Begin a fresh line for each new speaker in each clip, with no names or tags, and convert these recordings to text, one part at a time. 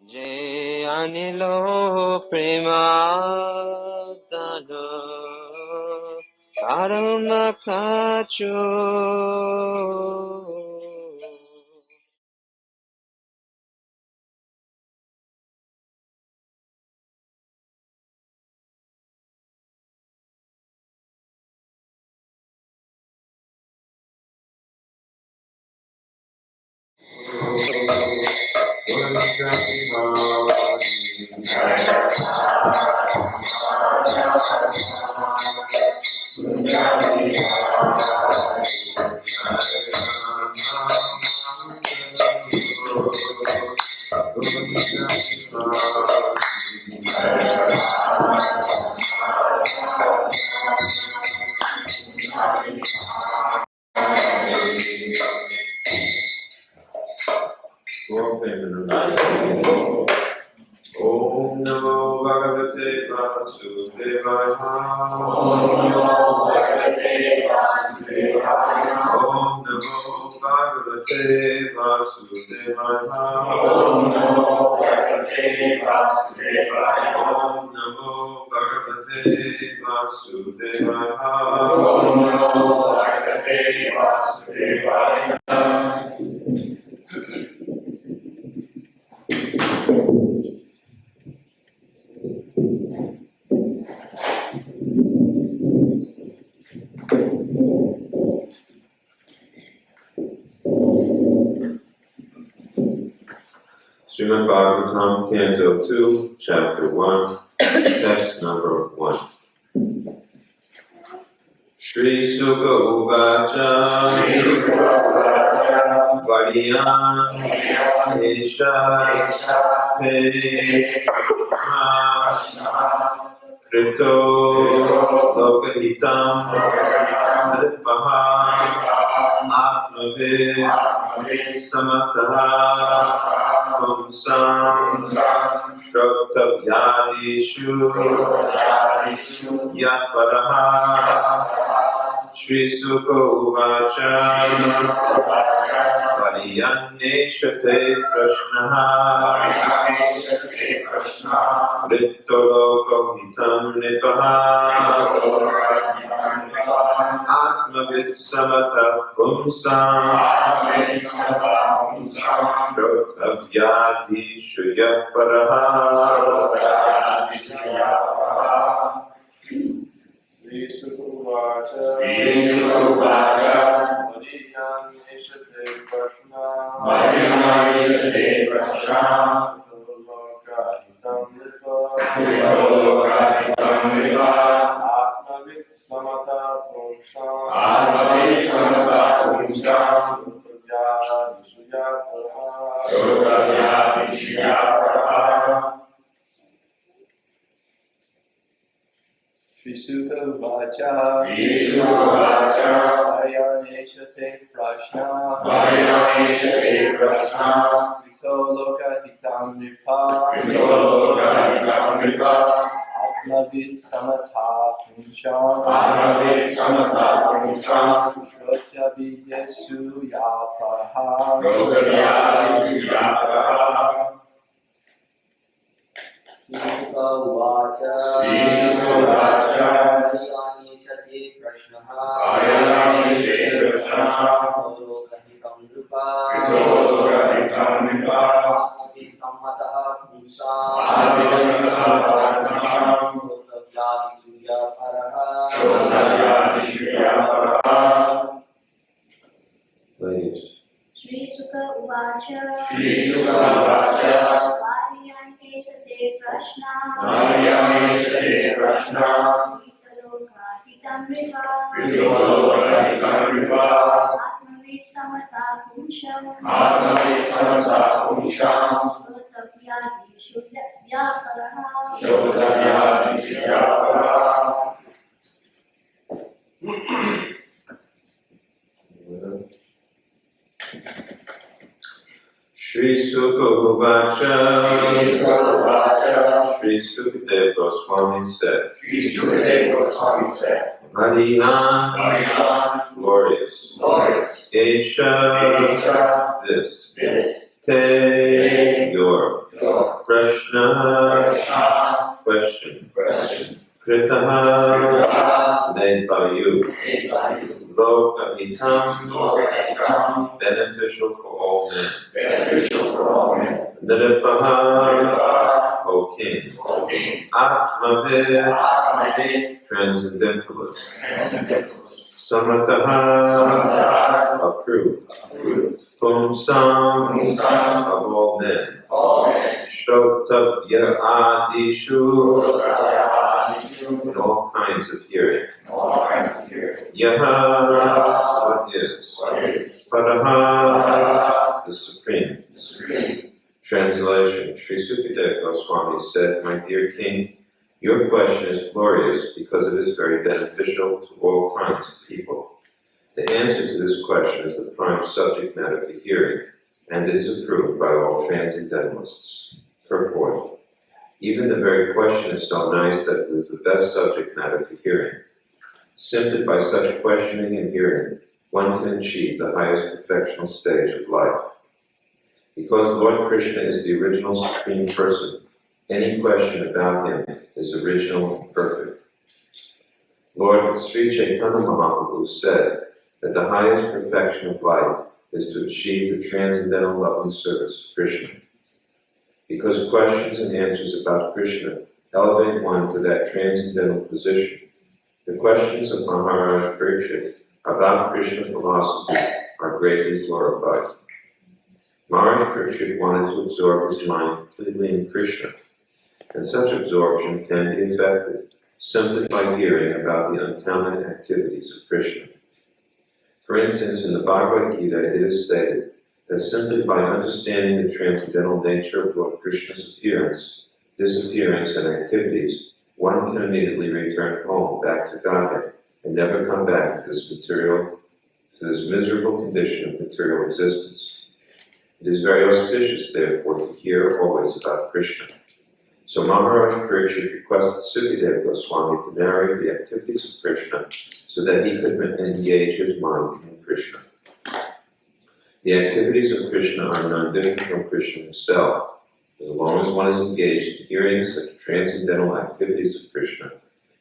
Je anilo premadano karma kacho.
Om Namo Bhagavate Vasudevaya.
Om Namo Bhagavate Vasudevaya.
Om Namo Bhagavate Vasudevaya.
Om Namo Bhagavate Vasudevaya.
Om Namo Bhagavate Vasudevaya.
Om Namo Bhagavate Vasudevaya.
Srimad Bhagavatam, Canto 2, Chapter 1, Text number 1. Shri Sukha Uvacha Variyan Esha Te Rito Lokahitam Nripaha Atmavid Samataha Pumsam Shrotavyadishu Yaparaha Shri Sukha Uvacha Variyaneshate Prashnaha Rittolokohitam Nipaha Atmavid Samata Pumsam Shrotavyadishu Yaparaha
Shri Sukha Uvacha
Variyaneshate Prashna Vitolokahitam Nripa
Atmavid Samata Pumsam
Shrotavyadishu
Shri Sukha Uvacha Variyaneshate Prashna Vitolokahitam Nripa Atmavid Samata Pumsam Shrotavidyasu Yaparaha
Sukha Uvacha Variyaneshate Prashnaha Vitolokahitam Nripa Atmavid Samataha Pumsam Shrotavyadishu Yaparaha.
Ladies.
Shri Sukha Uvacha Variyaneshate Prashna Vitolokahitam Nripa Atmavid Samata Pumsam Shrotavyadishu Yaparaha.
Shri Sukha Uvacha Shri Sukadeva Goswami said, Harihan, glorious, Esha, this, Te, your, Prashna. Question. Kritaha. Made by you. Lokahitam. Beneficial for all men. Nirapaha. O King. Atmavid. Transcendentalist. Samataha. Approved. Pumsam. Of all men. Shrotabya adishu. In all kinds of hearing. Yaha. What is? Paraha. The Supreme. Translation. Sri Sukadeva Goswami said, My dear King, your question is glorious because it is very beneficial to all kinds of people. The answer to this question is the prime subject matter for hearing, and it is approved by all transcendentalists. Purport. Even the very question is so nice that it is the best subject matter for hearing. Simply by such questioning and hearing, one can achieve the highest perfectional stage of life. Because Lord Krishna is the original Supreme Person, any question about him is original and perfect. Lord Sri Chaitanya Mahaprabhu said that the highest perfection of life is to achieve the transcendental loving service of Krishna. Because questions and answers about Krishna elevate one to that transcendental position, the questions of Maharaj Parikshit about Krishna philosophy are greatly glorified. Maharaj Parikshit wanted to absorb his mind completely in Krishna, and such absorption can be effected simply by hearing about the uncommon activities of Krishna. For instance, in the Bhagavad Gita it is stated that simply by understanding the transcendental nature of Lord Krishna's appearance, disappearance, and activities, one can immediately return home, back to Godhead, and never come back to this miserable condition of material existence. It is very auspicious, therefore, to hear always about Krishna. So Maharaj Parikshit requested Sukadeva Goswami to narrate the activities of Krishna so that he could engage his mind in Krishna. The activities of Krishna are none different from Krishna himself. As long as one is engaged in hearing such transcendental activities of Krishna,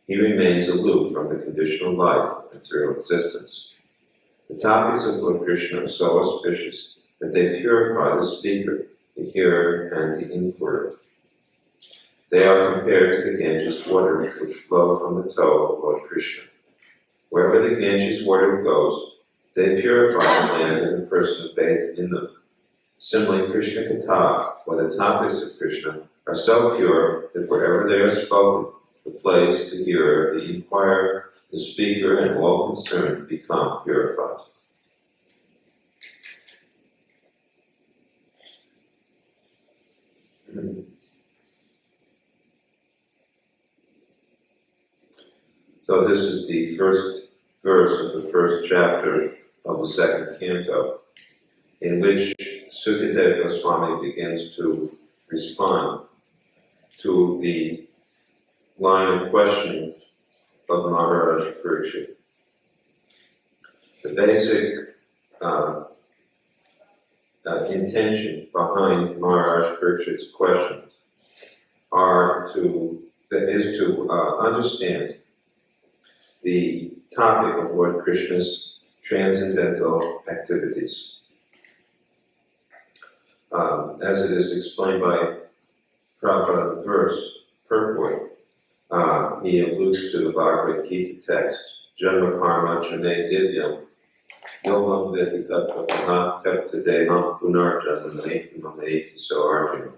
he remains aloof from the conditional life of material existence. The topics of Lord Krishna are so auspicious that they purify the speaker, the hearer, and the inquirer. They are compared to the Ganges water which flow from the toe of Lord Krishna. Wherever the Ganges water goes, they purify the land and the person who bathes in them. Similarly, Krishna Katha, or the topics of Krishna, are so pure that wherever they are spoken, the place, the hearer, the inquirer, the speaker, and all concerned become purified. So this is the first verse of the first chapter of the second canto, in which Sukadeva Goswami begins to respond to the line of questioning of Maharaj Parikshit. The basic intention behind Maharaj Parikshit's questions is to understand the topic of Lord Krishna's transcendental activities. As it is explained by Prabhupada in the verse, purport, he alludes to the Bhagavad Gita text, Janma Karma Chane Divyam, Yomam Veti Tattva Maha Tepta Deham Punarjanam Maiti Mamaiti So Arjuna.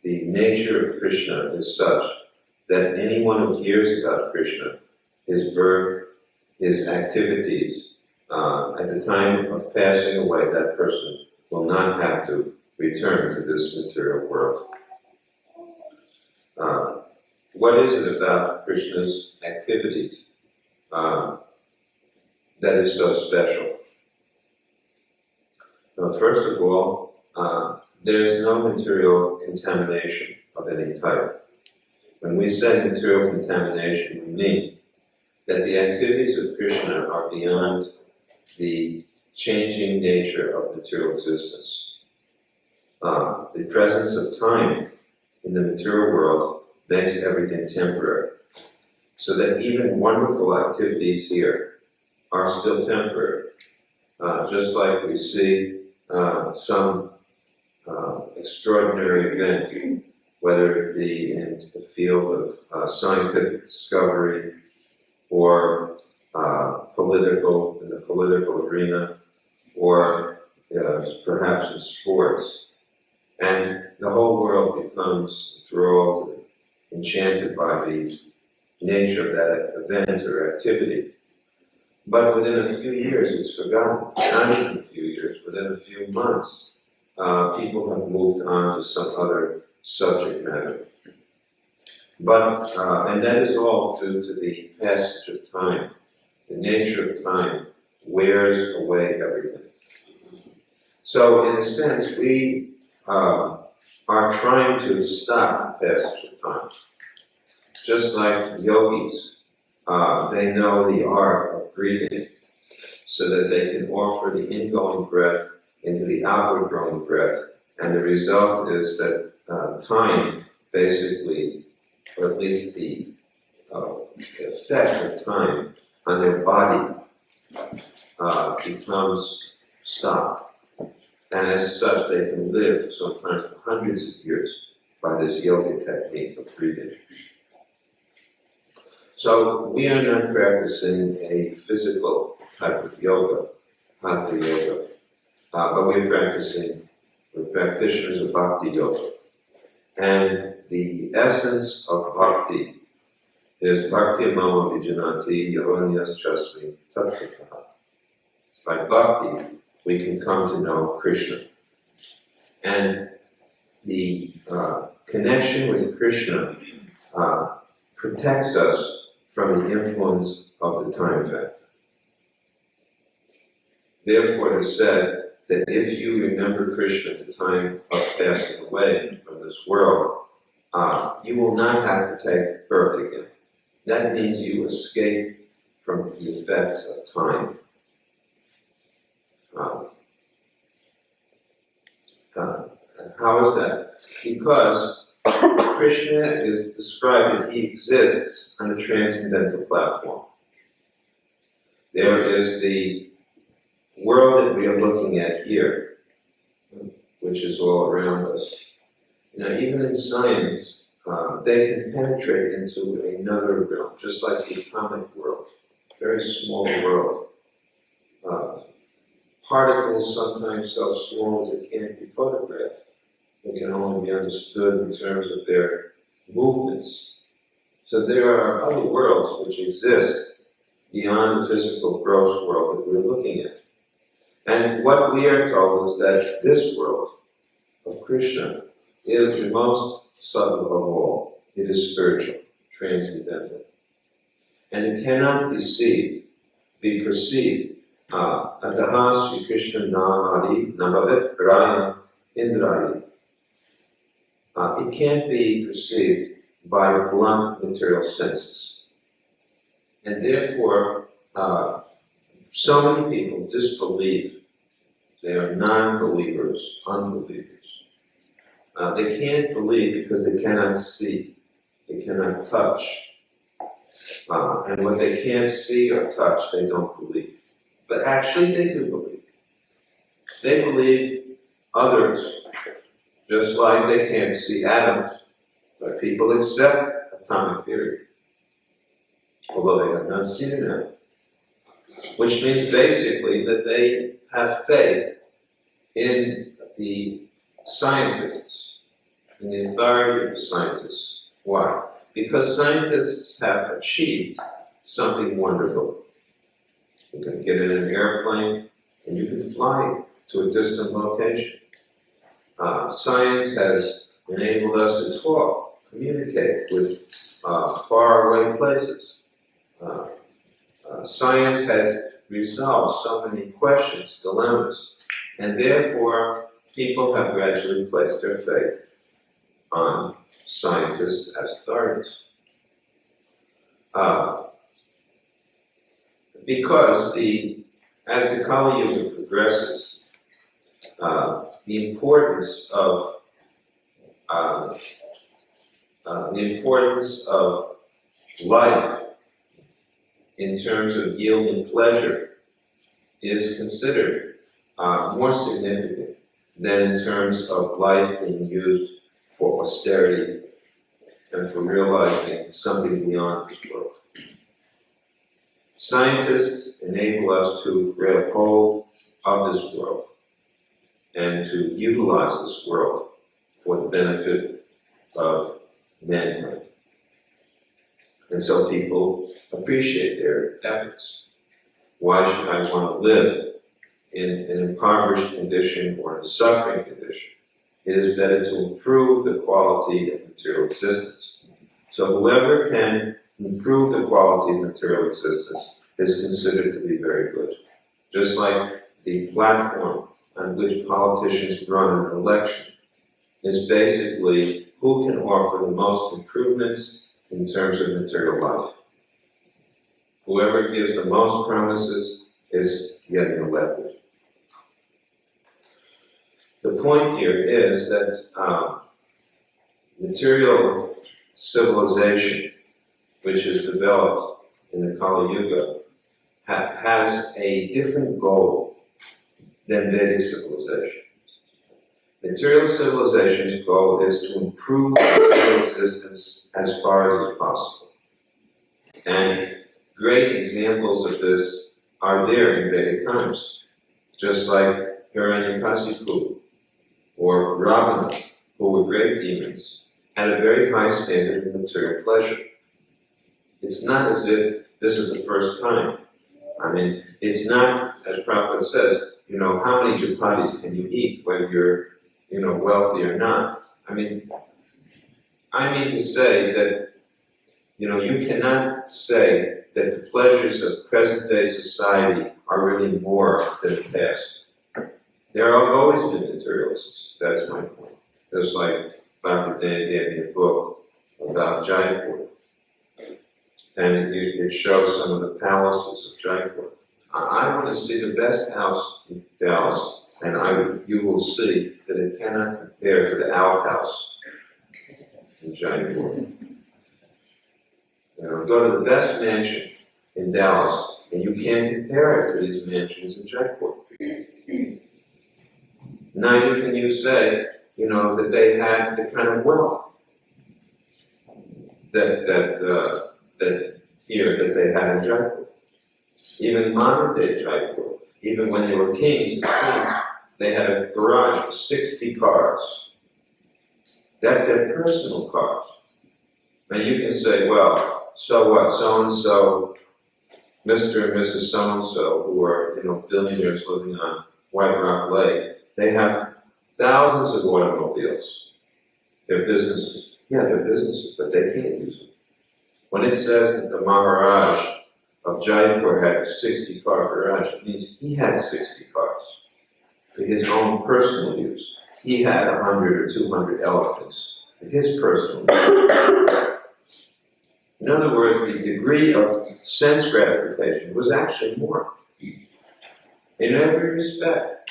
The nature of Krishna is such that anyone who hears about Krishna, his birth, his activities, at the time of passing away, that person will not have to return to this material world. What is it about Krishna's activities that is so special? First of all, there is no material contamination of any type. When we say material contamination, we mean that the activities of Krishna are beyond the changing nature of material existence. the presence of time in the material world makes everything temporary. So that even wonderful activities here are still temporary. Just like we see some extraordinary event, whether it be in the field of scientific discovery or in the political arena, or perhaps in sports. And the whole world becomes enthralled, enchanted by the nature of that event or activity. But within a few years, it's forgotten. Not even a few years, within a few months, people have moved on to some other subject matter. But, and that is all due to the passage of time. The nature of time wears away everything. So, in a sense, we are trying to stop the passage of time. Just like yogis, they know the art of breathing so that they can offer the ingoing breath into the outward growing breath. And the result is that time basically, or at least the effect of time on their body becomes stopped. And as such, they can live sometimes for hundreds of years by this yoga technique of breathing. So we are not practicing a physical type of yoga, hatha yoga, but we're practitioners of bhakti yoga. And the essence of bhakti is bhakti mama vijanati yavanyas chasmi tattvaha. By bhakti, we can come to know Krishna. And the connection with Krishna protects us from the influence of the time factor. Therefore, it is said that if you remember Krishna at the time of passing away from this world, you will not have to take birth again. That means you escape from the effects of time. How is that? Because Krishna is described that he exists on a transcendental platform. There is the world that we are looking at here, which is all around us. Even in science, they can penetrate into another realm, just like the atomic world, very small world. Particles sometimes so small that they can't be photographed. They can only be understood in terms of their movements. So there are other worlds which exist beyond the physical gross world that we're looking at. And what we are told is that this world of Krishna is the most subtle of all. It is spiritual, transcendental. And it cannot be perceived. Ataha Sri Krishna Namadi Namavet Raya Indrayi. It can't be perceived by blunt material senses. And therefore, so many people disbelieve. They are non-believers, unbelievers. They can't believe because they cannot see. They cannot touch. And what they can't see or touch, they don't believe. But actually they do believe. They believe others, just like they can't see atoms. But people accept atomic theory, although they have not seen an atom. Which means basically that they have faith in the scientists, in the authority of the scientists. Why? Because scientists have achieved something wonderful. You can get in an airplane and you can fly to a distant location. Science has enabled us to talk, communicate with faraway places. Science has resolved so many questions, dilemmas, and therefore people have gradually placed their faith on scientists as authorities. Because as the Kali Yuga progresses, the importance of life in terms of yielding pleasure is considered more significant than in terms of life being used for austerity and for realizing something beyond this world. Scientists enable us to grab hold of this world and to utilize this world for the benefit of mankind. And so people appreciate their efforts. Why should I want to live in an impoverished condition or in a suffering condition? It is better to improve the quality of material existence. So whoever can improve the quality of material existence is considered to be very good. Just like the platform on which politicians run an election is basically who can offer the most improvements in terms of material life. Whoever gives the most promises is getting elected. The point here is that material civilization, which is developed in the Kali Yuga, has a different goal than Vedic civilization. Material civilization's goal is to improve material existence as far as possible. And great examples of this are there in Vedic times, just like Hiranyakasipu or Ravana, who were great demons, had a very high standard of material pleasure. It's not as if this is the first time. I mean, it's not, as Prabhupada says, how many chapatis can you eat, whether you're, wealthy or not. I mean to say that, you cannot say that the pleasures of present-day society are really more than the past. There have always been materialists, that's my point. Just like Bhaktivedanta gave me a book about Jaipur, and it shows some of the palaces of Jaipur. I want to see the best house in Dallas, and you will see that it cannot compare to the outhouse in Jaipur. Go to the best mansion in Dallas, and you can't compare it to these mansions in Jaipur. Neither can you say, that they had the kind of wealth that they had in Jaipur. Even modern day Jaipur, even when they were kings and queens, they had a garage with 60 cars. That's their personal cars. Now you can say, well, so what? So-and-so, Mr. and Mrs. So-and-so, who are, billionaires living on White Rock Lake, they have thousands of automobiles. They're businesses. Yeah, they're businesses, but they can't use them. When it says that the Maharaj of Jaipur had a 60-car garage, it means he had 60 cars for his own personal use. He had 100 or 200 elephants for his personal use. In other words, the degree of sense gratification was actually more, in every respect,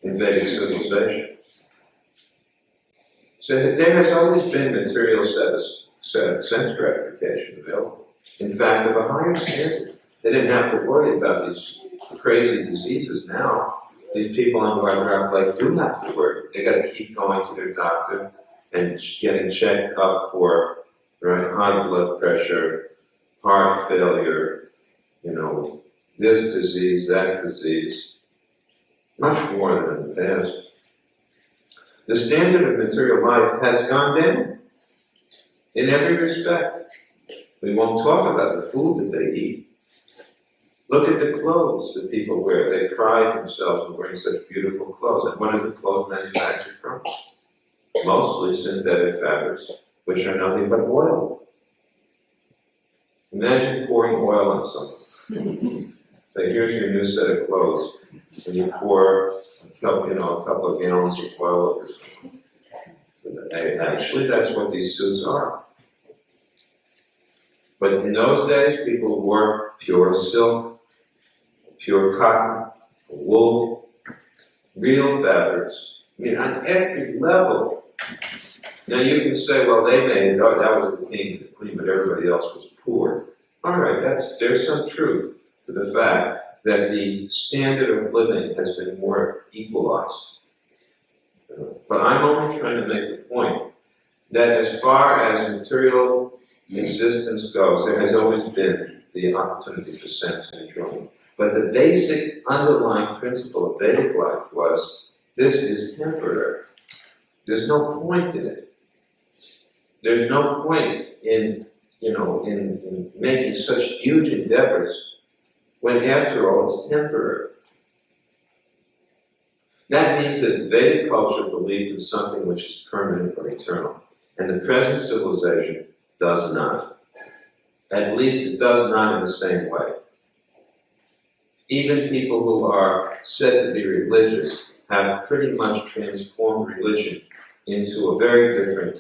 in Vedic civilization. So there has always been material sense gratification available. In fact, of a higher standard. They didn't have to worry about these crazy diseases now. These people on White Rock Lake do have to worry. They got to keep going to their doctor and getting checked up for high blood pressure, heart failure, this disease, that disease. Much more than in the past. The standard of material life has gone down in every respect. We won't talk about the food that they eat. Look at the clothes that people wear. They pride themselves in wearing such beautiful clothes. And what is the clothes manufactured from? Mostly synthetic fabrics, which are nothing but oil. Imagine pouring oil on something. So here's your new set of clothes, and you pour a couple of gallons of oil over it. Actually, that's what these suits are. But in those days, people wore pure silk, pure cotton, wool, real fabrics. I mean, on every level. Now you can say, well, they made, oh, that was the king and the queen, but everybody else was poor. All right, there's some truth to the fact that the standard of living has been more equalized. But I'm only trying to make the point that as far as material existence goes, there has always been the opportunity for sense control. But the basic underlying principle of Vedic life was, this is temporary. There's no point in it. There's no point in making such huge endeavors when after all it's temporary. That means that Vedic culture believed in something which is permanent or eternal. And the present civilization does not. At least it does not in the same way. Even people who are said to be religious have pretty much transformed religion into a very different,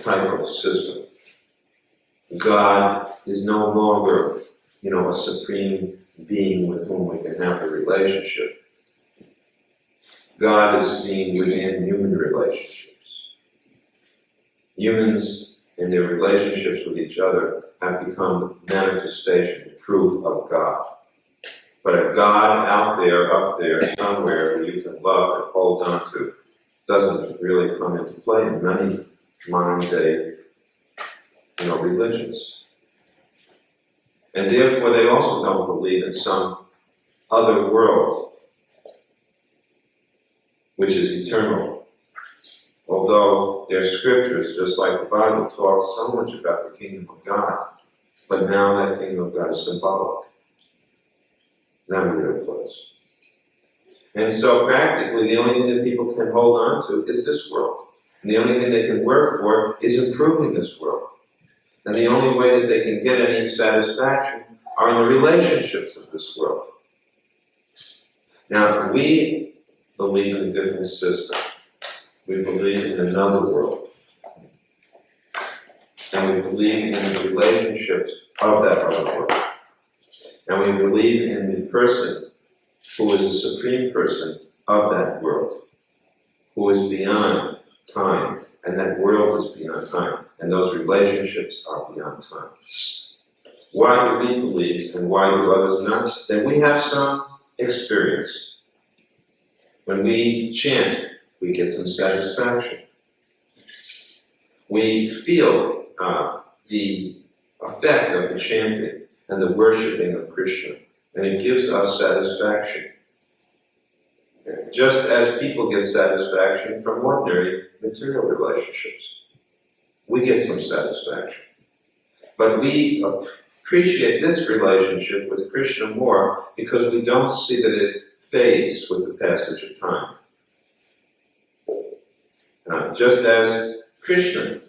type of system. God is no longer, a supreme being with whom we can have a relationship. God is seen within human relationships. Humans and their relationships with each other have become the manifestation, the proof of God. But a God out there, up there, somewhere that you can love and hold on to doesn't really come into play in many modern day, religions. And therefore they also don't believe in some other world which is eternal. Although their scriptures, just like the Bible, talk so much about the kingdom of God, but now that kingdom of God is symbolic, not a real place. And so practically the only thing that people can hold on to is this world. And the only thing they can work for is improving this world. And the only way that they can get any satisfaction are in the relationships of this world. Now, we believe in a different system. We believe in another world. And we believe in the relationships of that other world. And we believe in the person who is the supreme person of that world, who is beyond time, and that world is beyond time, and those relationships are beyond time. Why do we believe, and why do others not? That we have some experience. When we chant, we get some satisfaction. We feel the effect of the chanting and the worshipping of Krishna, and it gives us satisfaction. Just as people get satisfaction from ordinary material relationships. We get some satisfaction. But we appreciate this relationship with Krishna more because we don't see that it fades with the passage of time. Just as Krishna,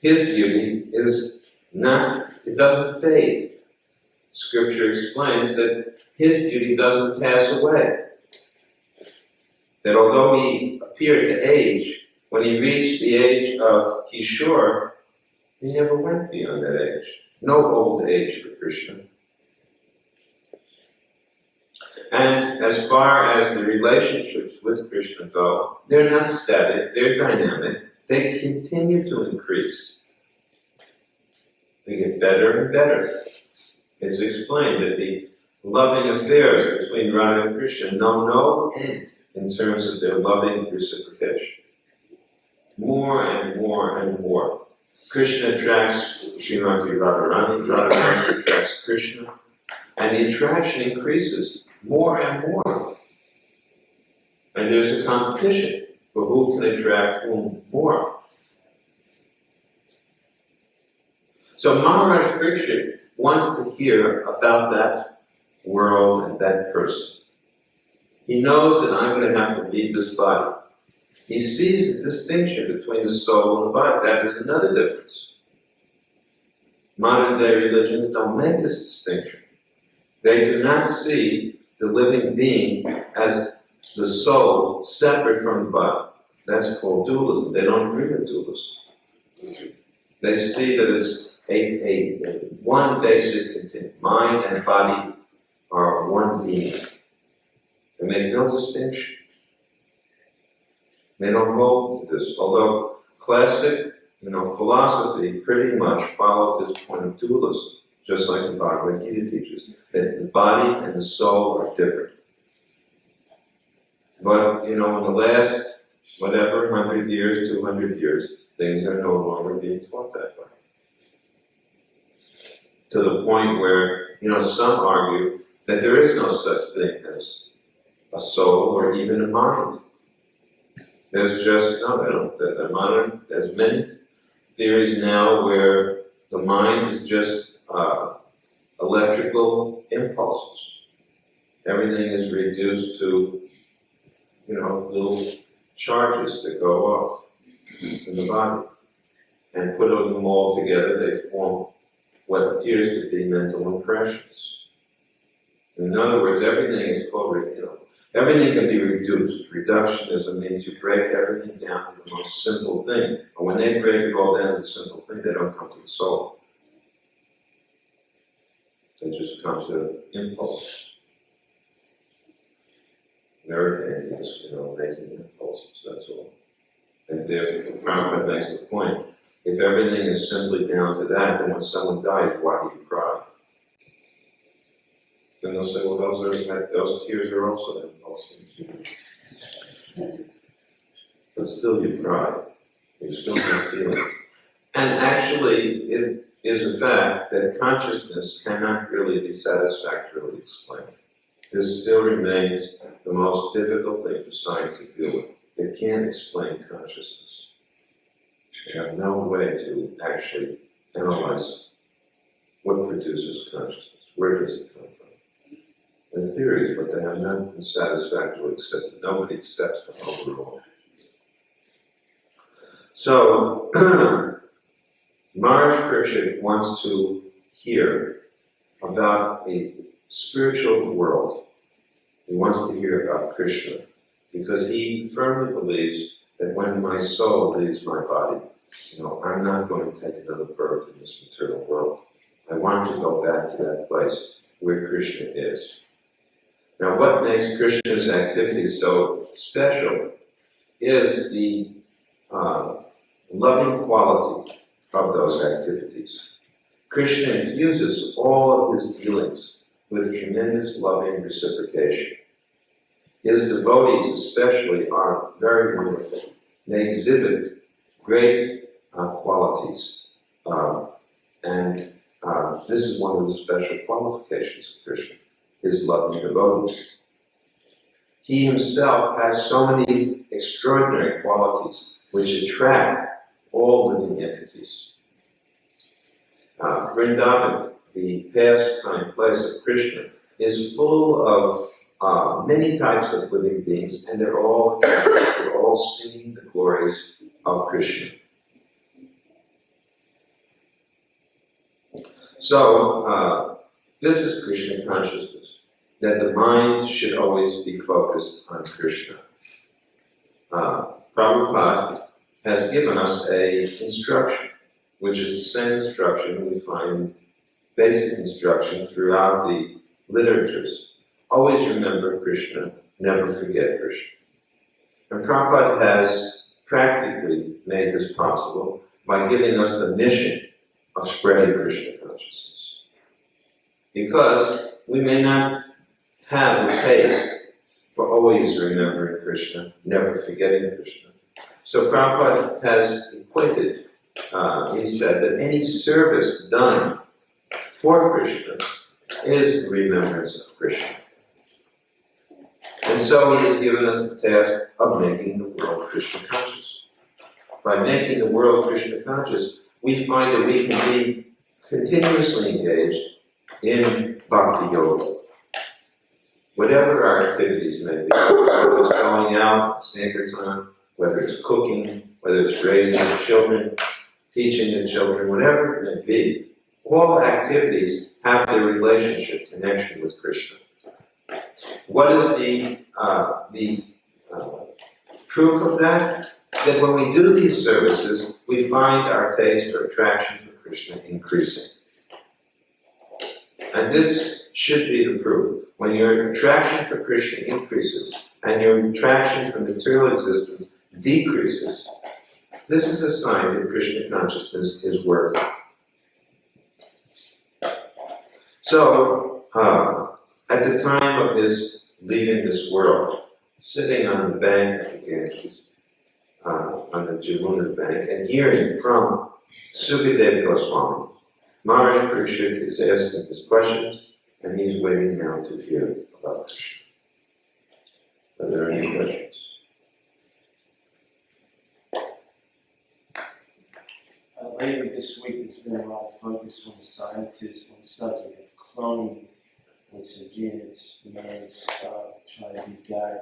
his beauty is not, it doesn't fade. Scripture explains that his beauty doesn't pass away. That although he appeared to age, when he reached the age of Kishore, he never went beyond that age. No old age for Krishna. And as far as the relationships with Krishna go, they're not static, they're dynamic. They continue to increase. They get better and better. It's explained that the loving affairs between Radha and Krishna know no end in terms of their loving reciprocation. More and more and more. Krishna attracts Srimati Radharani, Radharani attracts Krishna, and the attraction increases more and more. And there's a competition for who can attract whom more. So Maharaj Krishna wants to hear about that world and that person. He knows that I'm going to have to leave this body. He sees the distinction between the soul and the body. That is another difference. Modern day religions don't make this distinction. They do not see the living being as the soul separate from the body. That's called dualism. They don't agree with dualism. They see that it's a one basic content. Mind and body are one being. And make no distinction. They don't hold to this, although classic, philosophy pretty much followed this point of dualism, just like the Bhagavad Gita teaches, that the body and the soul are different. But, in the last, 100 years, 200 years, things are no longer being taught that way. To the point where, some argue that there is no such thing as a soul or even a mind. There's just, there's many theories now where the mind is just electrical impulses. Everything is reduced to, little charges that go off in the body. And put them all together, they form what appears to be mental impressions. In other words, everything is called, everything can be reduced. Reductionism means you break everything down to the most simple thing. And when they break it all down to the simple thing, they don't come to the soul. They just come to impulse. Everything is, making impulses, that's all. And therefore, Prabhupada makes the point, if everything is simply down to that, then when someone dies, why do you cry? Then they'll say, well, those tears are also impulses. But still you cry. You still have feelings. And actually, it is a fact that consciousness cannot really be satisfactorily explained. This still remains the most difficult thing for science to deal with. They can't explain consciousness. They have no way to actually analyze what produces consciousness. Where does it come from? The theories, but they have not been satisfactorily accepted. Nobody accepts them overall. So, Maharaj Krishna wants to hear about a spiritual world. He wants to hear about Krishna because he firmly believes that when my soul leaves my body, I'm not going to take another birth in this material world. I want to go back to that place where Krishna is. Now, what makes Krishna's activity so special is the loving quality of those activities. Krishna infuses all of his dealings with tremendous loving reciprocation. His devotees especially are very wonderful. They exhibit great qualities. And this is one of the special qualifications of Krishna, his loving devotees. He himself has so many extraordinary qualities which attract all living entities. Vrindavan, the pastime place of Krishna, is full of many types of living beings, and they're all attracted, they're all singing the glories of Krishna. So, this is Krishna consciousness, that the mind should always be focused on Krishna. Prabhupada has given us a instruction, which is the same instruction we find, basic instruction throughout the literatures. Always remember Krishna, never forget Krishna. And Prabhupada has practically made this possible by giving us the mission of spreading Krishna consciousness. Because we may not have the taste for always remembering Krishna, never forgetting Krishna. So Prabhupada has equated, he said that any service done for Krishna is remembrance of Krishna. And so he has given us the task of making the world Krishna conscious. By making the world Krishna conscious, we find that we can be continuously engaged in Bhakti Yoga. Whatever our activities may be, whether it's going out at Sankirtan, whether it's cooking, whether it's raising the children, teaching the children, whatever it may be, all activities have their relationship, connection with Krishna. What is the proof of that? That when we do these services, we find our taste or attraction for Krishna increasing. And this should be the proof when your attraction for Krishna increases and your attraction for material existence decreases, this is a sign that Krishna consciousness is working. So, at the time of his leaving this world, sitting on the bank of the Ganges, on the Jamuna bank, and hearing from Sukadeva Goswami, Maharaj Parikshit is asking his questions, and he's waiting now to hear about Krishna. Are there any questions?
Lately this week there's been a lot of focus from the scientists on the subject of cloning, which again is man's trying to be God.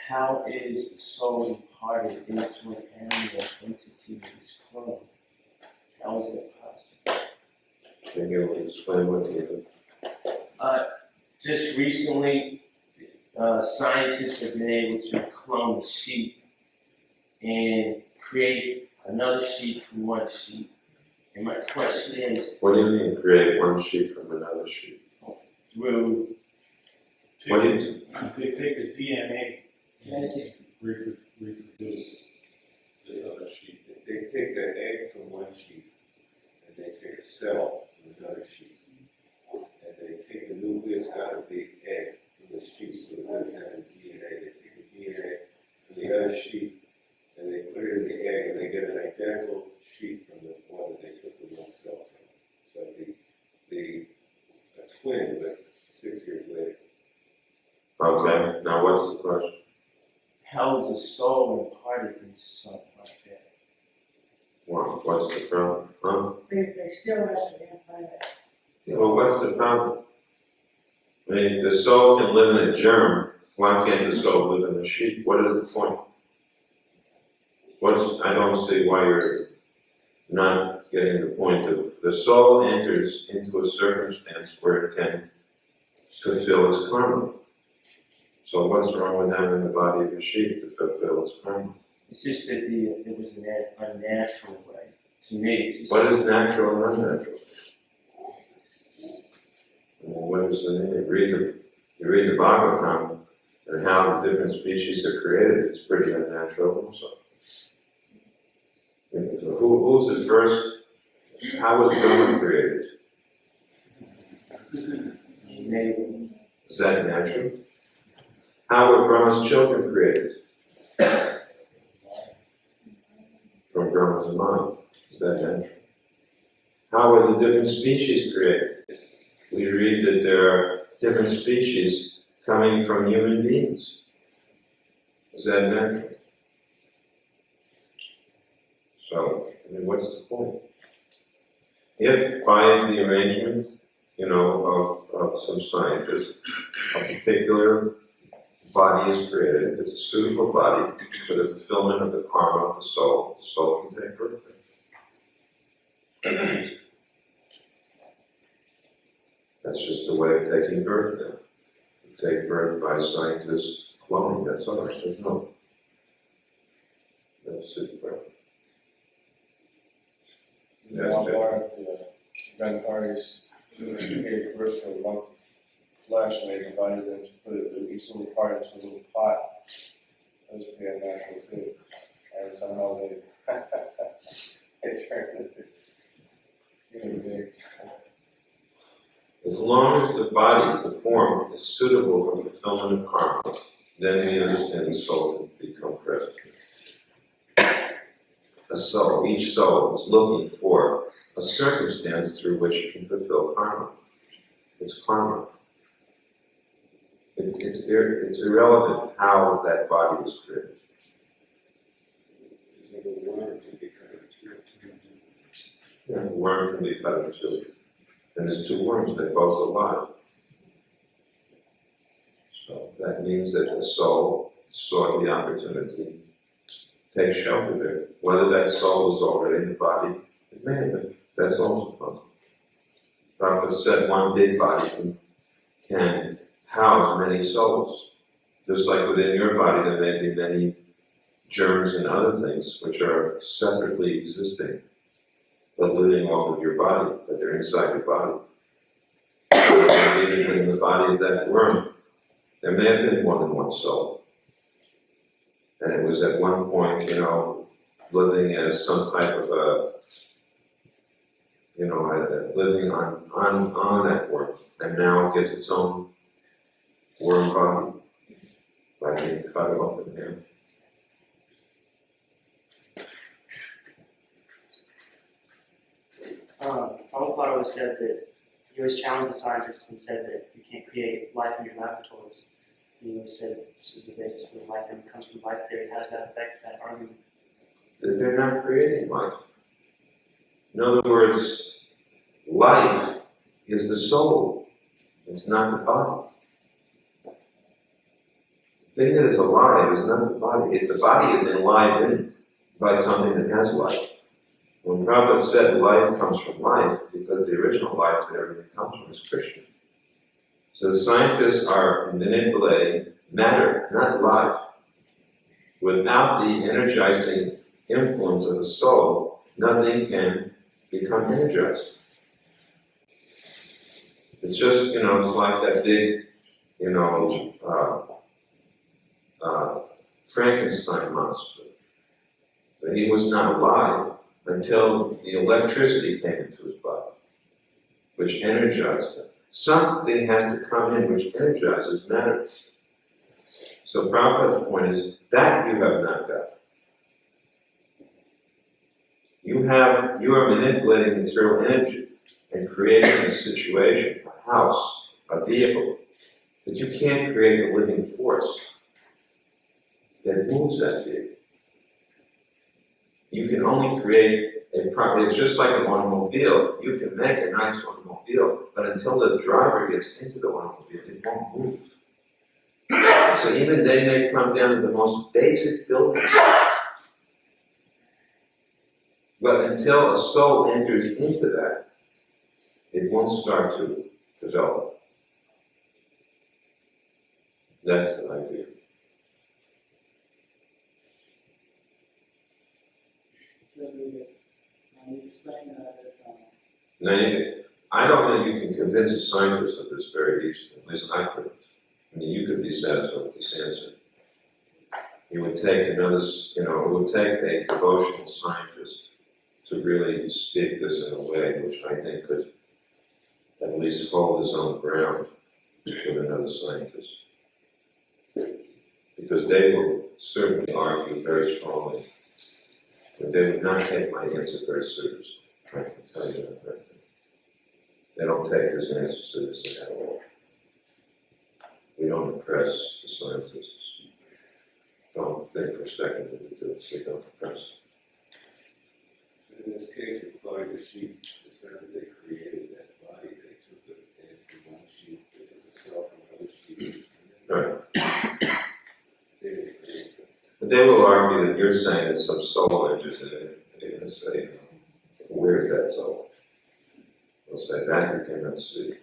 How is the soul imparted into an animal entity that is cloned? How is that possible?
Can you explain what you do?
Just recently, scientists have been able to clone a sheep and create another sheep from one sheep. And my question is,
What do you mean create one sheep from another sheep?
through
What do you
They take the DNA and reproduce this other sheep.
They take the egg from one sheep, and they take a cell from another sheep, and they take the nucleus out of the egg from the sheep, so it doesn't have the DNA. They take the DNA from the other sheep, and they put it in the egg, and they get an identical sheep from the one that they took the one cell from. So a twin, but 6 years later.
Okay, now what's the question?
how is the soul imparted into something like that?
Well, what's the problem? Huh?
They still have to implant it.
Yeah, well, what's the problem? I mean, the soul can live in a germ. Why can't the soul live in a sheep? What is the point? I don't see why you're not getting the point of the soul enters into a circumstance where it can fulfill its karma. So what's wrong with having the body of a sheep to fulfill its karma?
It's just that it was an unnatural way. To me, it's just,
What is natural and unnatural? What is the name? You read the Bhagavatam and how the different species are created. It's pretty unnatural also. So who's the first? How was Brahma created? Is that natural? How were Brahma's children created? From Brahma's mind. Is that natural? How were the different species created? We read that there are different species coming from human beings. Is that natural? So, I mean, what's the point? If by the arrangement, of some scientists, a particular body is created, if it's a suitable body for the fulfillment of the karma of the soul can take birth. That's just a way of taking birth now. You take birth by scientists cloning, that's all right. There's no super birth.
One part, the grandparents gave birth to a lump of flesh, and they divided them to put each little part into a little pot. That was pretty unnatural too. And somehow they turned into human beings.
As long as the body, the form, is suitable for fulfillment of karma, then we understand the soul can become present. Each soul is looking for a circumstance through which it can fulfill karma. It's karma. It's irrelevant how that body was created.
Is it a worm to be cut into?
Yeah, a worm can be cut into two. And there's two worms, they both alive. So that means that the soul sought the opportunity to take shelter there. Whether that soul is already in the body, it may have been. That's also possible. Prophet said one big body can house many souls. Just like within your body there may be many germs and other things which are separately existing, but living off of your body, but they're inside your body. Even in the body of that worm, there may have been more than one soul. And it was at one point, living as some type of living on that worm. And now it gets its own worm body by being cut open here.
Prabhupada always said that he always challenged the scientists and said that you can't create life in your laboratories. He always said this was the basis for life and it comes from life theory. How does that affect that argument?
That they're not creating life. In other words, life is the soul. It's not the body. The thing that is alive is not the body. If the body is enlivened by something that has life. When Prabhupada said life comes from life, because the original life that everything comes from is Krishna. So the scientists are manipulating matter, not life. Without the energizing influence of the soul, nothing can become energized. It's just, it's like that big, Frankenstein monster. But he was not alive until the electricity came into his body, which energized him. Something has to come in which energizes matter. So Prabhupada's point is, that you have not got. You are manipulating material energy and creating a situation, a house, a vehicle, but you can't create the living force that moves that vehicle. You can only create it's just like an automobile. You can make a nice automobile, but until the driver gets into the automobile, it won't move. So even they may come down to the most basic buildings. But until a soul enters into that, it won't start to develop. That's the idea. Now, I don't think you can convince a scientist of this very easily. At least I couldn't. I mean, you could be satisfied with this answer. It would take it would take a devotional scientist to really speak this in a way which I think could at least hold his own ground with another scientist. Because they will certainly argue very strongly, but they would not take my answer very seriously. I can tell you that right now. They don't take this answer seriously at all. We don't impress the scientists. Don't think for a second that we do. We don't impress.
In this case, of flying the sheep, it's not that they created that body, they took it from one sheep, they took the cell from another sheep.
Right.
They didn't create them.
But they will argue that you're saying that some soul enters in it. They're going to say, where is that soul? They'll say that you cannot see.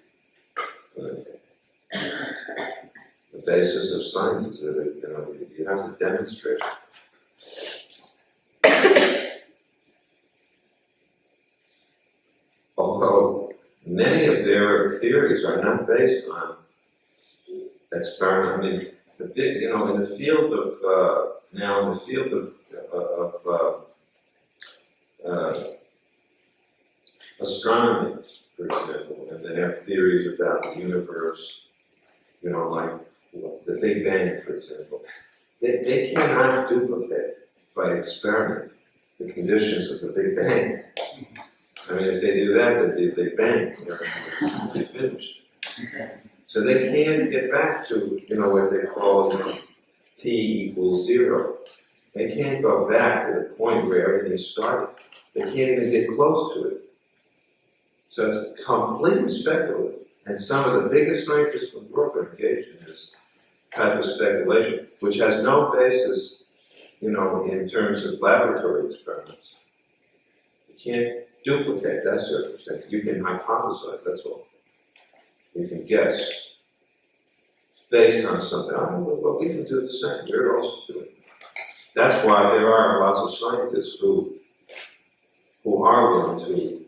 The basis of science is that you have to demonstrate. Although many of their theories are not based on experiment. I mean, the big, in the field of astronomy, for example, and they have theories about the universe, like the Big Bang, for example. They cannot duplicate by experiment the conditions of the Big Bang. I mean, if they do that, they'd be a Big Bang. They're finished. So they can't get back to, what they call, T equals 0. They can't go back to the point where everything started. They can't even get close to it. So it's completely speculative. And some of the biggest scientists in the world are engaged in this type of speculation, which has no basis, in terms of laboratory experiments. You can't duplicate that circumstance. You can hypothesize, that's all. You can guess. It's based on something. Well, we can do the same. We're also doing it. That's why there are lots of scientists who are willing to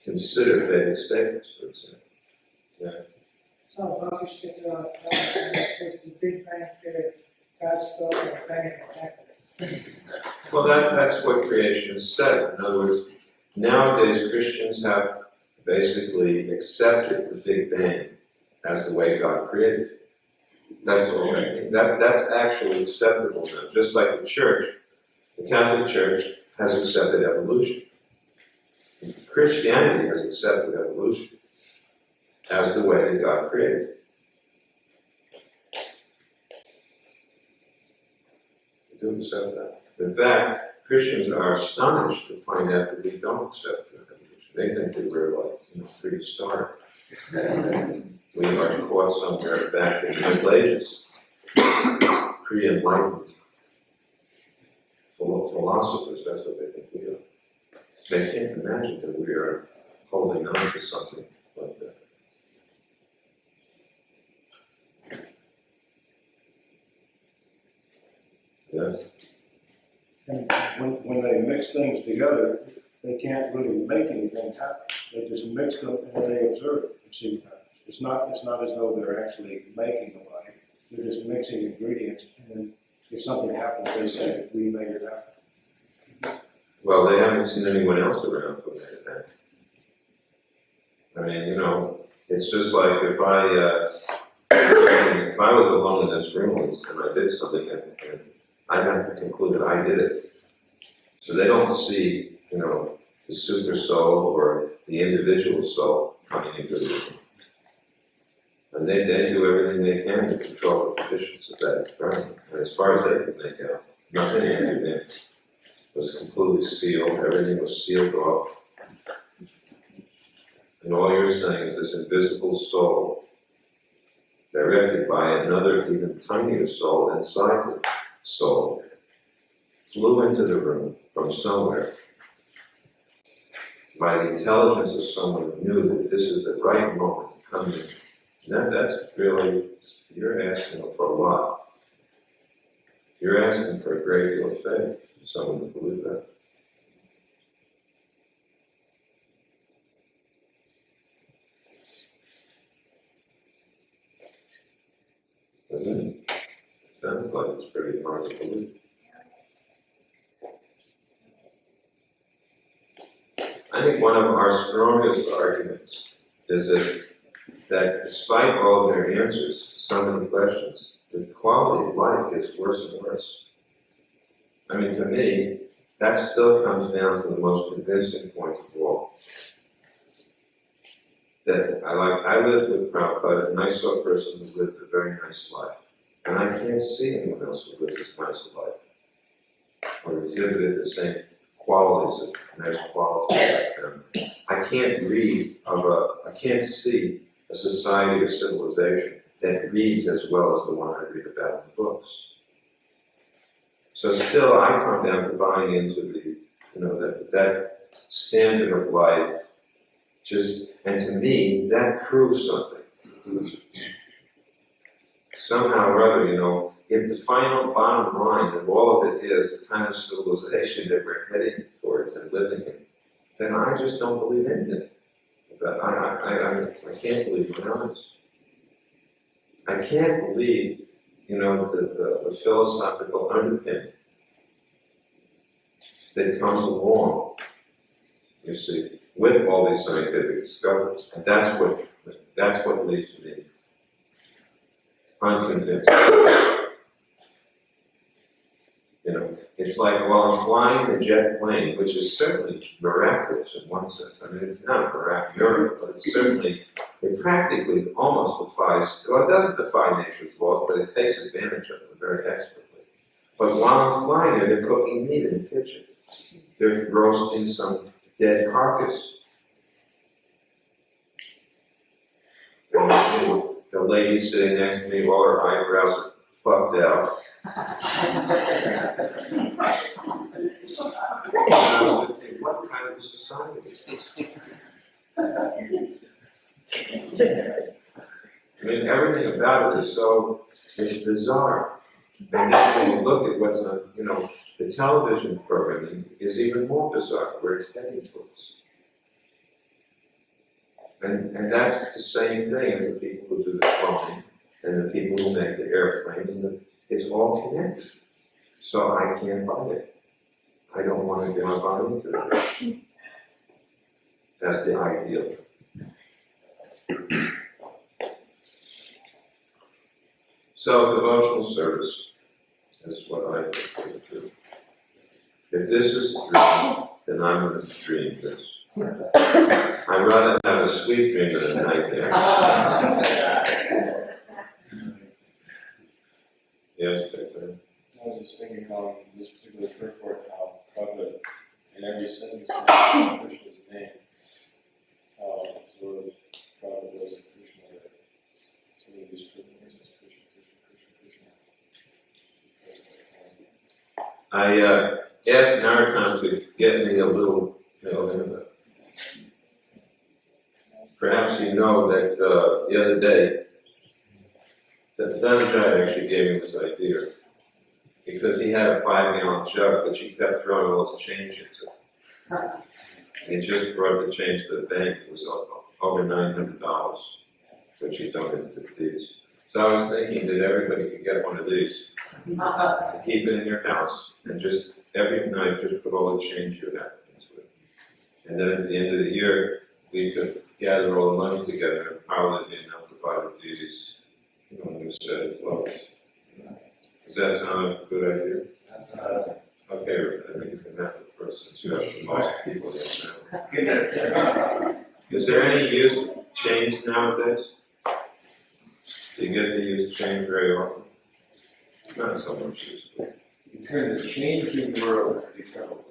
consider vague statements, for example. Yeah.
So Bhaktivedanta says the Big Bang Theory, God spoke and bang it happened.
Well, that's what creation is said. In other words, nowadays Christians have basically accepted the Big Bang as the way God created. That's all right. That's actually acceptable now. Just like the Church, the Catholic Church has accepted evolution. Christianity has accepted evolution as the way that God created. We do accept that. In fact, Christians are astonished to find out that we don't accept evolution. They think that we're like, prehistoric. We are caught somewhere back in the Middle Ages, pre-enlightened philosophers. That's what they think we are. They can't imagine that we are holding on to something like that. Yes?
And when they mix things together, they can't really make anything happen. They just mix them and then they observe it and see what happens. It's not as though they're actually making the life. They're just mixing ingredients, and then if something happens, they say, we made it happen.
Well, they haven't seen anyone else around who made it happen. I mean, it's just like if I was alone in this room and I did something and I'd have to conclude that I did it. So they don't see, the super soul or the individual soul coming into the room. And they do everything they can to control the conditions of that environment. And as far as they could make out, nothing in was completely sealed. Everything was sealed off. And all you're saying is this invisible soul, directed by another even tinier soul inside the soul, flew into the room from somewhere by the intelligence of someone who knew that this is the right moment to come in. And that's really, you're asking for a lot. You're asking for a great deal of faith for someone to believe that. Doesn't it? It sounds like it's pretty hard to believe. I think one of our strongest arguments is that despite all of their answers to so many questions, the quality of life gets worse and worse. I mean, to me, that still comes down to the most convincing point of all. That I lived with Prabhupada, and I saw a person who lived a very nice life. And I can't see anyone else who lives as nice a life, or exhibited the same qualities of nice qualities like them. I can't see a society or civilization that reads as well as the one I read about in the books. So still, I come down to buying into that standard of life. And to me, that proves something. Somehow or other, if the final bottom line of all of it is the kind of civilization that we're heading towards and living in, then I just don't believe anything. But I can't believe my eyes. I can't believe, the philosophical underpinning that comes along, you see, with all these scientific discoveries. And that's what leaves me unconvinced. It's like, while I'm flying a jet plane, which is certainly miraculous in one sense. I mean, it's not a miracle, but it practically almost defies, well, it doesn't defy nature's laws, but it takes advantage of them very expertly. But while I'm flying there, they're cooking meat in the kitchen. They're roasting some dead carcass. And the lady sitting next to me, all her eyebrows are fucked out. What kind of society is this? I mean, everything about it is it's bizarre. And then when you look at what's on, the television programming is even more bizarre, where it's heading towards. And that's the same thing as the people who do the cloning and the people who make the airplanes, and it's all connected. So I can't buy it. I don't want to get my body into that. That's the ideal. So devotional service is what I think to do. If this is a dream, then I'm going to dream this. I'd rather have a sweet dream than a nightmare. Yes, Victor?
I was just thinking on this particular purport how Prabhupada in every sentence mentions Krishna's name. How sort of Prabhupada does Krishna, some of these purports as Krishna, Krishna, Krishna, Krishna.
I asked Narottam to get me a little, perhaps you know that the other day, that Dhananjaya actually gave me this idea, because he had a 5-gallon jug which he kept throwing all his change into. He just brought the change to the bank. It was over $900, which he donated to these. So I was thinking that everybody could get one of these, and keep it in your house, and just every night just put all the change you have into it. And then at the end of the year, we could gather all the money together and probably be enough to buy the deities. New set of clothes. Does that sound a good idea? Okay, I think you can have it first, since you have the most people that know. Is there any use of change nowadays? Do you get to use change very often? Not so much use.
You turn the changing world into eternal.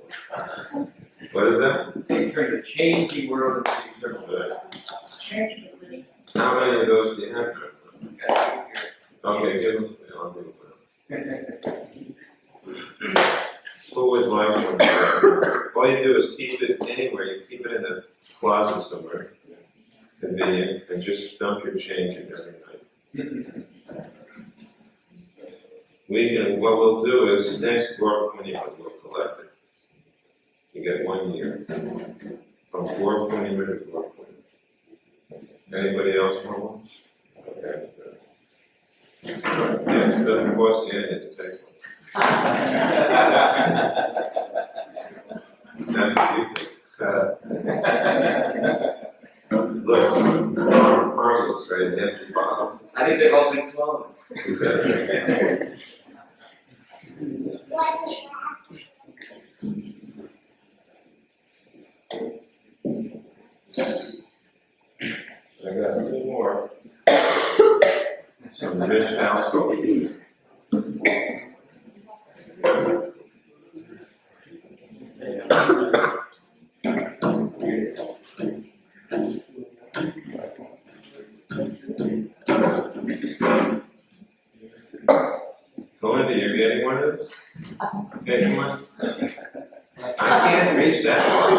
What is that?
You turn the changing world into eternal.
How many of those do you have? Okay, give them. I'll give them. Who would like one? All you do is keep it anywhere. You keep it in the closet somewhere, convenient, and just dump your change in every night. What we'll do is next work when we'll collect it. You get 1 year from 420 to 420. Anybody else want one? Okay. Yes, it doesn't cost you anything to take one. That's what you think. Looks harmless, right? An empty bottle.
I think they've all been cloned.
I got 2 more. Some rich household. Melinda, you're getting one of those? Getting one? I can't reach that far.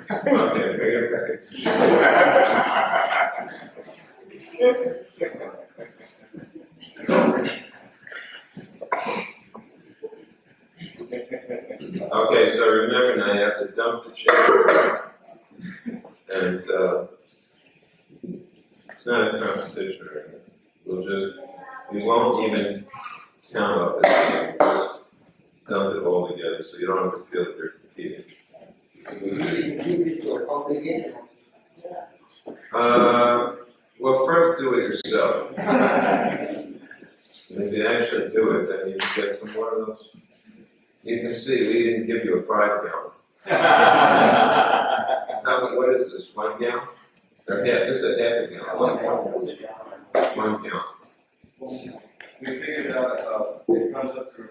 Okay, bring it back. Okay, so remember now you have to dump the change. And it's not a competition or anything. We won't even count up the change. Just dump it all together so you don't have to feel that you're competing. Well, first do it yourself. And if you actually do it, then you can get some more of those. You can see we didn't give you a 5-gallon. What is this, 1 gallon? Or this is a half a gallon. 1 gallon.
We figured out it comes up to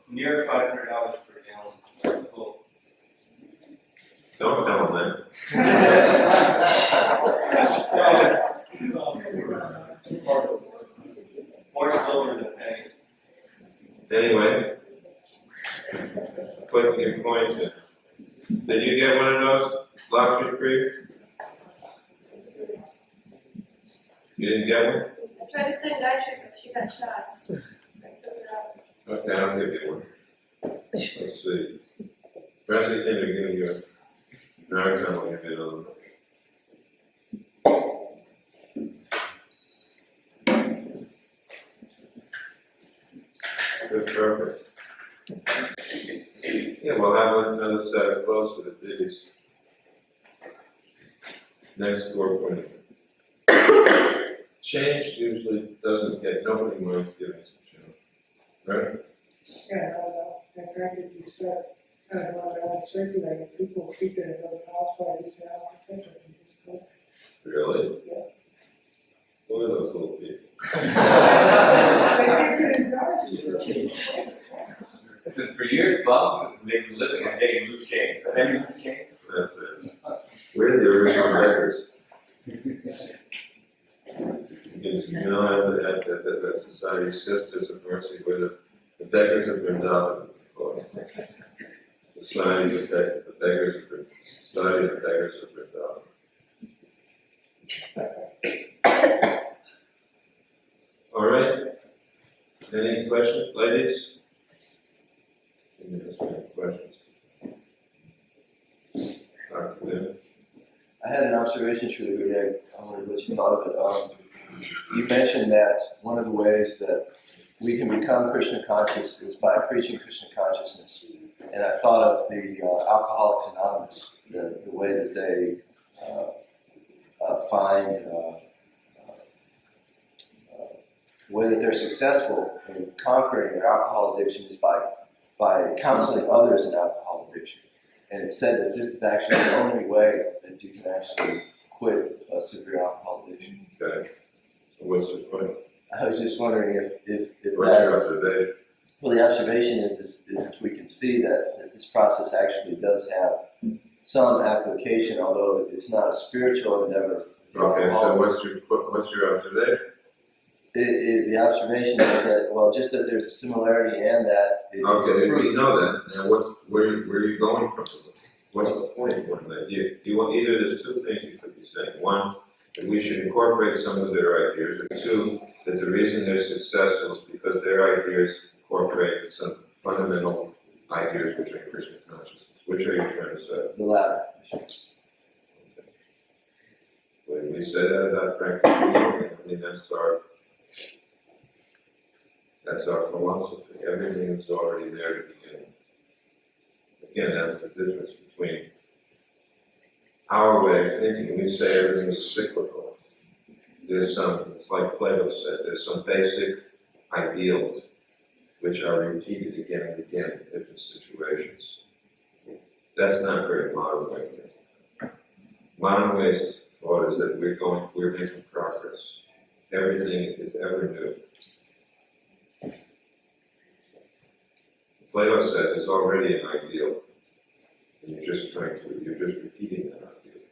near $500 per gallon.
Don't tell them that.
More silver than pennies.
Anyway, put your coins in. Did you get one of those? Lakshmi Priya? You didn't get one?
I tried to sing Gayatri, but she got shot. I took it out.
Okay, I'll give you one. Let's see. Francis, can you give me your, Maritime will give you another one. Good, perfect. Yeah, we'll have another set of close with these. Next 4 points. Change usually doesn't get, nobody minds giving some change, right?
Yeah, in fact, if you start kind of going around circulating, people keep it in those house parties and all the things.
Really?
Yeah.
Who are those little people?
They keep it in jars.
Listen, for years, bums have made a living on getting loose change. Any loose change?
That's it. We're the original beggars. You know, that Society Sisters of Mercy, where the beggars have been adopted. Society of the beggars have been, Society of the Beggars have been adopted. All right. Any questions, ladies? Any questions? Dr. Lynn?
I had an observation through the good day. I wondered what you thought of it. You mentioned that one of the ways that we can become Krishna conscious is by preaching Krishna consciousness. And I thought of the Alcoholics Anonymous, the way that they find the way that they're successful in conquering their alcohol addiction is by counseling others in alcohol addiction. And it said that this is actually the only way that you can actually quit a severe alcohol addiction.
Okay. So what's the point?
I was just wondering if
What's
that
your
is,
observation?
well, the observation is if we can see that this process actually does have some application, although it's not a spiritual endeavor.
Okay, so what's your observation?
The observation is that, well, just that there's a similarity and that it
Okay, we know that. Now, where are you going from? What's the point of that? You want either there's two things you could be saying. One, that we should incorporate some of their ideas, or two, that the reason they're successful is because their ideas incorporate some fundamental ideas which are Krishna consciousness. Which are you trying to say?
The latter.
When we say that about practice, I mean that's our philosophy. Everything is already there to begin with. Again, that's the difference between our way of thinking. We say everything is cyclical. There's some, it's like Plato said, there's some basic ideals which are repeated again and again in different situations. That's not very modern way of thinking. Modern ways of thought is that we're making progress. Everything is ever new. Plato said there's already an ideal, and you're just repeating that ideal.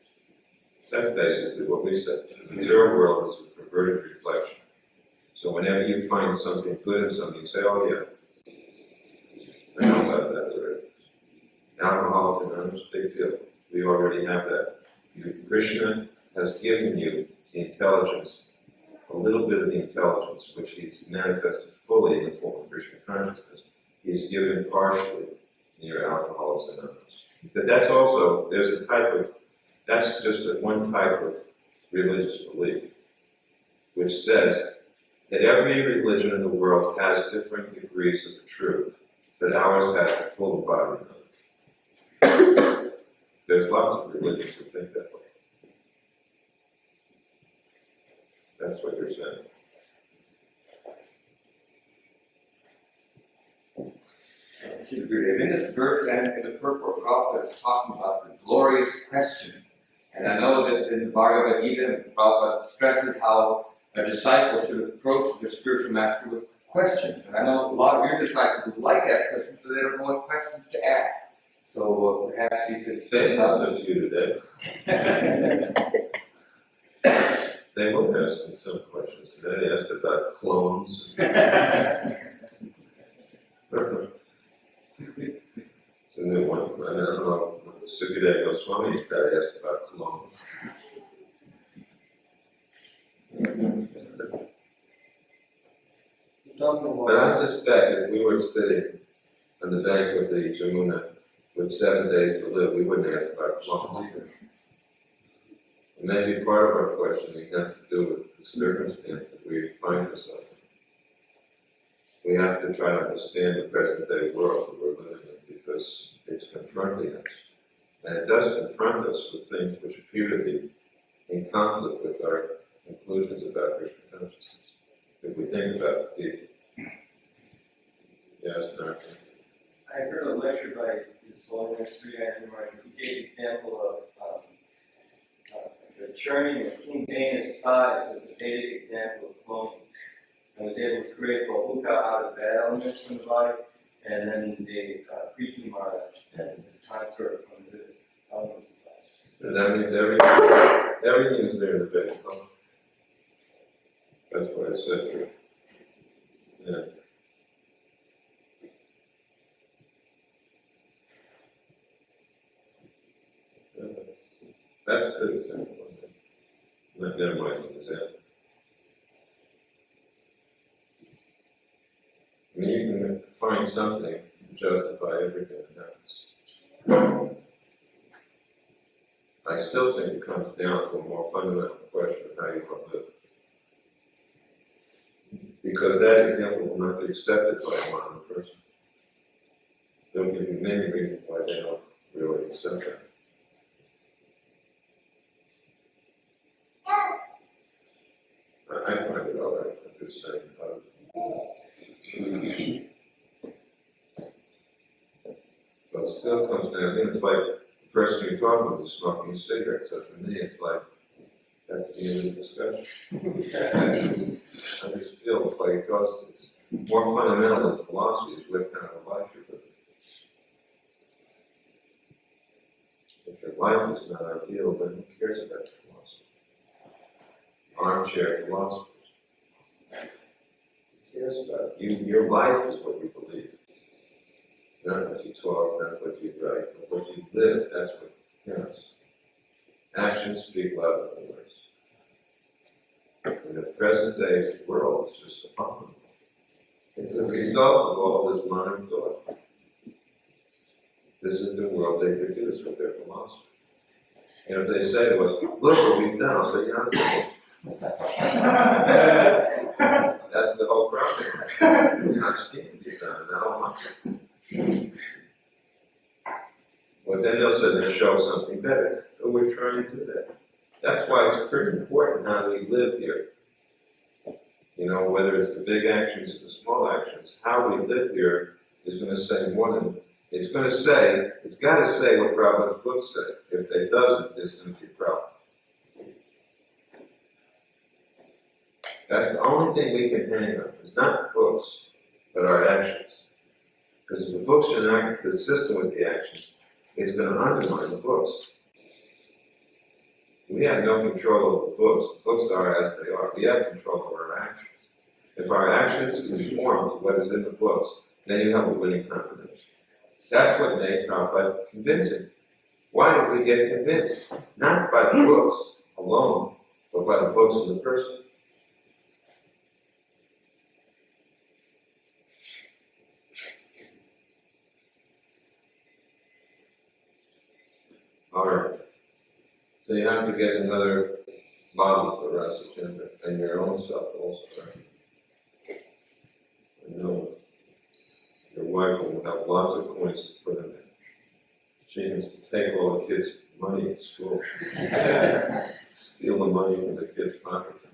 That's basically what we said. The material world is a perverted reflection. So whenever you find something good in something, you say, oh yeah, I know about that already. Alcohol Anonymous, big deal. We already have that. Krishna has given you the intelligence, a little bit of the intelligence, which he's manifested fully in the form of Krishna consciousness. He's given partially in your Alcoholics Anonymous. But that's also, there's a type of, that's just one type of religious belief, which says that every religion in the world has different degrees of the truth, but ours has the full embodiment of it. There's lots of religions that think that way. That's what you're saying.
In this verse and in the purport, Prabhupada is talking about the glorious question. And I know that in the Bhagavad Gita, Prabhupada stresses how a disciple should approach their spiritual master with questions. And I know a lot of your disciples would like to ask questions, but they don't know what questions to ask. So perhaps you could
They asked a few today. They were asking some questions today. They asked about clones. It's a new one. I don't know what the Sukadeva Goswami guy asked about clones. But I suspect if we were sitting on the bank of the Jamuna with 7 days to live, we wouldn't ask about clones either. And maybe part of our questioning has to do with the circumstance that we find ourselves in. We have to try to understand the present day world that we're living in because it's confronting us. And it does confront us with things which appear to be in conflict with our conclusions about Krishna consciousness, if we think about it deeply. Yes, Martha.
I heard a lecture by His Holiness Sri Maharaj. He gave an example of the churning of King Dana's thighs as a Vedic example of cloning. And was able to create Bahuka out of bad elements from the body, and then the Krishna Maharaj and his transfer from the elements of the body.
And that means everything is there in the Vedic culture. That's what I said to you. Yeah. That's a good example. I'm not minimizing the example. I mean, you can find something to justify everything that happens. I still think it comes down to a more fundamental question of how you want to live. Because that example will not be accepted by one person. They'll give you many reasons why they don't really accept that. I find it all right. I'm just saying. But it still comes down. I think it's like the person you're talking with is smoking a cigarette. So to me, it's like that's the end of the discussion. I just feel it's like it's more fundamental than philosophy is what kind of a life you're living. If your life is not ideal, then who cares about philosophy? Armchair philosophers. Who cares about you? Your life is what you believe. Not what you talk, not what you write, but what you live, that's what counts. Actions speak louder than words. In the present day world, it's just abominable. It's a result of all this modern thought. This is the world they produce with their philosophy. And if they say to us, look what we've done, I'll say, yeah, that's the whole problem. I've seen what you've done, and I don't want it. Well, then they'll show something better. So we're trying to do that. That's why it's pretty important how we live here. You know, whether it's the big actions or the small actions, how we live here is going to say more than, it's got to say what Prabhupada's books say. If it doesn't, there's going to be a problem. That's the only thing we can hang on. It's not the books, but our actions. Because if the books are not consistent with the actions, it's going to undermine the books. We have no control over the books. The books are as they are. We have control over our actions. If our actions conform to what is in the books, then you have a winning combination. That's what made Prabhupada convincing. Why did we get convinced? Not by the books alone, but by the books of the person. All right. So you have to get another bottle for Rasa Chandra and your own self also. Right? I know your wife will have lots of coins to put in there. She can take all the kids' money at school. Steal the money from the kids' pockets.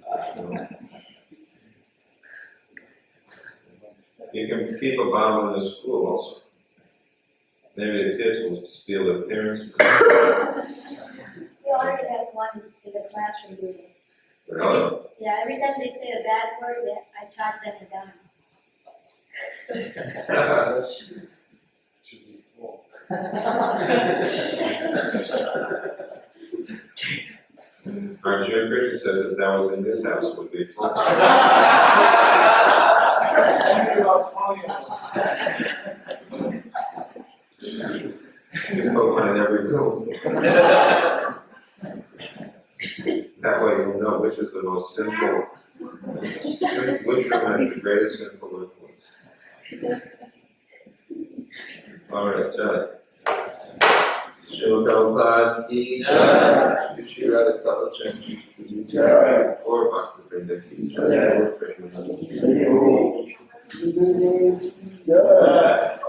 You can keep a bottle in the school also. Maybe the kids will steal their parents' money.
We already have one in the classroom room.
Really?
Yeah, every time they say a bad word, I charge them a dime.
Should be full.
Arjuna Krishna says if that was in this house, it would be full. You put one one in every room. That way you'll know which is the most simple, which room has the greatest simple influence. All right, Jai. Srila Prabhupada ki Jai. Shri Radha Kalachan ki Jai. Or Bhaktivedanta ki Jai. Or Krishna Consciousness.
Jai.